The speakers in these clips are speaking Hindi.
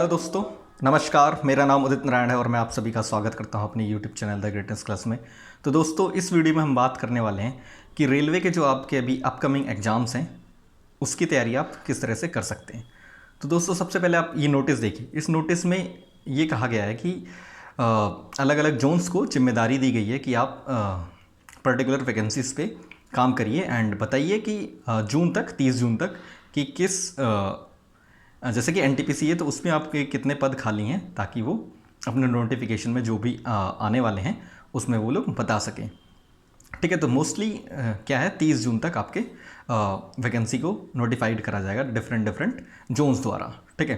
हेलो दोस्तों, नमस्कार। मेरा नाम उदित नारायण है और मैं आप सभी का स्वागत करता हूं अपने YouTube channel the greatest class में। तो दोस्तों, इस वीडियो में हम बात करने वाले हैं कि रेलवे के जो आपके अभी अपकमिंग एग्ज़ाम्स हैं उसकी तैयारी आप किस तरह से कर सकते हैं। तो दोस्तों, सबसे पहले आप ये नोटिस देखिए। इस नोटिस में ये कहा गया है कि अलग अलग जोन्स को जिम्मेदारी दी गई है कि आप पर्टिकुलर वैकेंसीज पे काम करिए एंड बताइए कि जून तक 30 जून तक कि किस जैसे कि एनटीपीसी है तो उसमें आपके कितने पद खाली हैं, ताकि वो अपने नोटिफिकेशन में जो भी आने वाले हैं उसमें वो लोग बता सकें। ठीक है, तो मोस्टली क्या है, 30 जून तक आपके वैकेंसी को नोटिफाइड करा जाएगा डिफरेंट जोन्स द्वारा। ठीक है,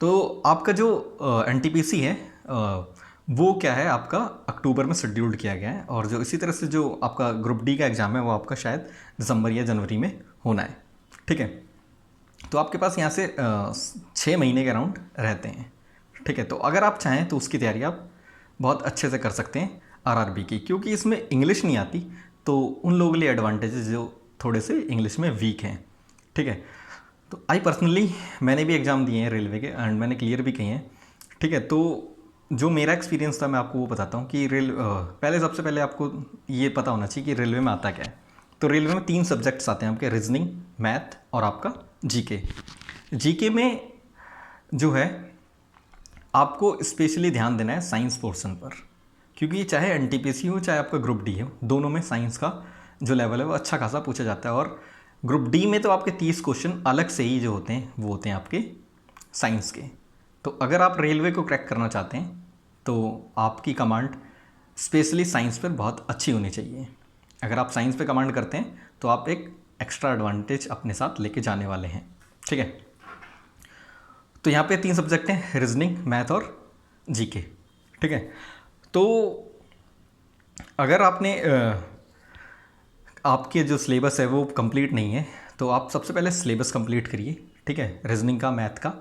तो आपका जो एनटीपीसी है वो क्या है, आपका अक्टूबर में शेड्यूल्ड किया गया है, और जो इसी तरह से जो आपका ग्रुप डी का एग्ज़ाम है वो आपका शायद दिसंबर या जनवरी में होना है। ठीक है, तो आपके पास यहाँ से 6 महीने के अराउंड रहते हैं। ठीक है, तो अगर आप चाहें तो उसकी तैयारी आप बहुत अच्छे से कर सकते हैं आरआरबी की, क्योंकि इसमें इंग्लिश नहीं आती, तो उन लोगों के लिए एडवांटेजेस जो थोड़े से इंग्लिश में वीक हैं। ठीक है, तो आई पर्सनली मैंने भी एग्ज़ाम दिए हैं रेलवे के एंड मैंने क्लियर भी किए हैं। ठीक है, तो जो मेरा एक्सपीरियंस था मैं आपको वो बताता हूँ कि पहले सबसे पहले आपको ये पता होना चाहिए कि रेलवे में आता क्या है। तो रेलवे में 3 सब्जेक्ट्स आते हैं आपके, रीजनिंग, मैथ और आपका जीके। जीके में जो है आपको स्पेशली ध्यान देना है साइंस पोर्शन पर, क्योंकि चाहे एनटीपीसी हो चाहे आपका ग्रुप डी हो, दोनों में साइंस का जो लेवल है वो अच्छा खासा पूछा जाता है। और ग्रुप डी में तो आपके 30 क्वेश्चन अलग से ही जो होते हैं वो होते हैं आपके साइंस के। तो अगर आप रेलवे को क्रैक करना चाहते हैं तो आपकी कमांड स्पेशली साइंस पर बहुत अच्छी होनी चाहिए। अगर आप साइंस पे कमांड करते हैं तो आप एक एक्स्ट्रा एडवांटेज अपने साथ लेके जाने वाले हैं। ठीक है, तो यहाँ पे 3 सब्जेक्ट हैं, रीजनिंग, मैथ और जीके। ठीक है, तो अगर आपने आपके जो सिलेबस है वो कंप्लीट नहीं है तो आप सबसे पहले सिलेबस कंप्लीट करिए। ठीक है, रीजनिंग का, मैथ का।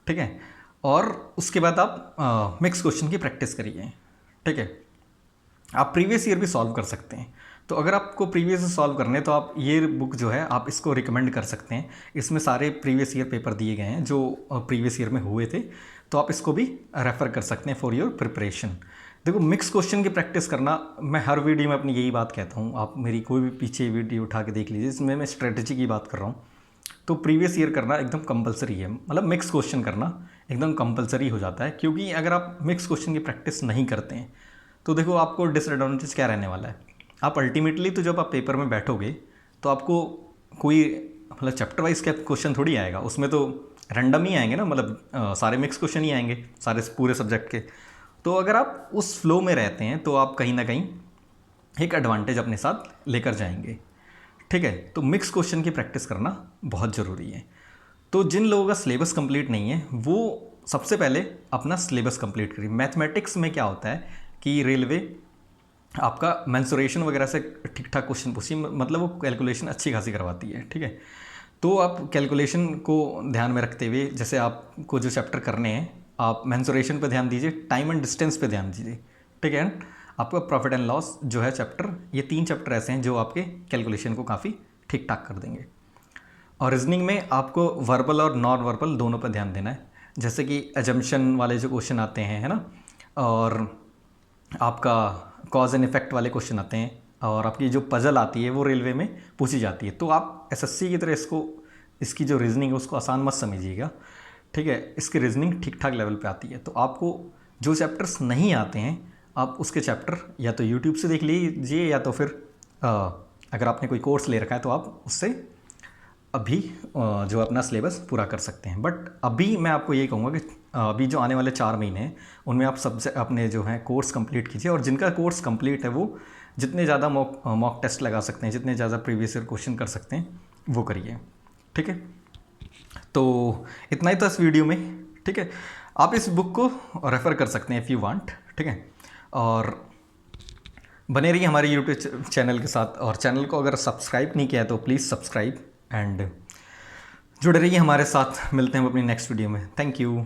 ठीक है, और उसके बाद आप मिक्स क्वेश्चन की प्रैक्टिस करिए। ठीक है, आप प्रीवियस ईयर भी सॉल्व कर सकते हैं। तो अगर आपको प्रीवियस ईयर सॉल्व करने तो आप ये बुक जो है आप इसको रिकमेंड कर सकते हैं। इसमें सारे प्रीवियस ईयर पेपर दिए गए हैं जो प्रीवियस ईयर में हुए थे, तो आप इसको भी रेफ़र कर सकते हैं फॉर योर प्रिपरेशन। देखो, मिक्स क्वेश्चन की प्रैक्टिस करना, मैं हर वीडियो में अपनी यही बात कहता हूँ, आप मेरी कोई भी पीछे वीडियो उठा के देख लीजिए, इसमें मैं स्ट्रेटजी की बात कर रहा हूँ। तो प्रीवियस ईयर करना एकदम कंपलसरी है, मतलब मिक्स क्वेश्चन करना एकदम कंपलसरी हो जाता है, क्योंकि अगर आप मिक्स क्वेश्चन की प्रैक्टिस नहीं करते हैं तो देखो आपको डिसएडवांटेज क्या रहने वाला है। आप अल्टीमेटली तो जब आप पेपर में बैठोगे तो आपको कोई मतलब चैप्टर वाइज का क्वेश्चन थोड़ी आएगा, उसमें तो रैंडम ही आएंगे ना, मतलब सारे मिक्स क्वेश्चन ही आएंगे सारे पूरे सब्जेक्ट के। तो अगर आप उस फ्लो में रहते हैं तो आप कहीं ना कहीं एक एडवांटेज अपने साथ लेकर जाएंगे। ठीक है, तो मिक्स क्वेश्चन की प्रैक्टिस करना बहुत ज़रूरी है। तो जिन लोगों का सिलेबस कंप्लीट नहीं है वो सबसे पहले अपना सिलेबस कंप्लीट करिए। मैथमेटिक्स में क्या होता है कि रेलवे आपका मेंसुरेशन वगैरह से ठीक ठाक क्वेश्चन पूछिए, मतलब वो कैलकुलेशन अच्छी खासी करवाती है। ठीक है, तो आप कैलकुलेशन को ध्यान में रखते हुए, जैसे आपको जो चैप्टर करने हैं आप मेंसुरेशन पे ध्यान दीजिए, टाइम एंड डिस्टेंस पे ध्यान दीजिए। ठीक है, आपका प्रॉफिट एंड लॉस जो है चैप्टर, ये 3 चैप्टर ऐसे हैं जो आपके कैलकुलेशन को काफ़ी ठीक ठाक कर देंगे। और रीजनिंग में आपको वर्बल और नॉन वर्बल दोनों पर ध्यान देना है, जैसे कि एजम्पशन वाले जो क्वेश्चन आते हैं, है ना, और आपका कॉज एंड इफेक्ट वाले क्वेश्चन आते हैं, और आपकी जो पजल आती है वो रेलवे में पूछी जाती है। तो आप एसएससी की तरह इसकी जो रीजनिंग है उसको आसान मत समझिएगा। ठीक है, इसकी रीजनिंग ठीक ठाक लेवल पे आती है। तो आपको जो चैप्टर्स नहीं आते हैं आप उसके चैप्टर या तो यूट्यूब से देख लीजिए, या तो फिर अगर आपने कोई कोर्स ले रखा है तो आप उससे अभी जो अपना सिलेबस पूरा कर सकते हैं। बट अभी मैं आपको ये कहूँगा कि अभी जो आने वाले 4 महीने हैं उनमें आप सबसे अपने जो हैं कोर्स कंप्लीट कीजिए, और जिनका कोर्स कंप्लीट है वो जितने ज़्यादा मॉक टेस्ट लगा सकते हैं, जितने ज़्यादा प्रीवियस ईयर क्वेश्चन कर सकते हैं वो करिए। ठीक है, तो इतना ही था इस वीडियो में। ठीक है, आप इस बुक को रेफ़र कर सकते हैं इफ़ यू वांट। ठीक है, और बने रहिए हमारे यूट्यूब चैनल के साथ, और चैनल को अगर सब्सक्राइब नहीं किया है तो प्लीज़ सब्सक्राइब एंड जुड़े रहिए हमारे साथ। मिलते हैं अपनी नेक्स्ट वीडियो में। Thank you.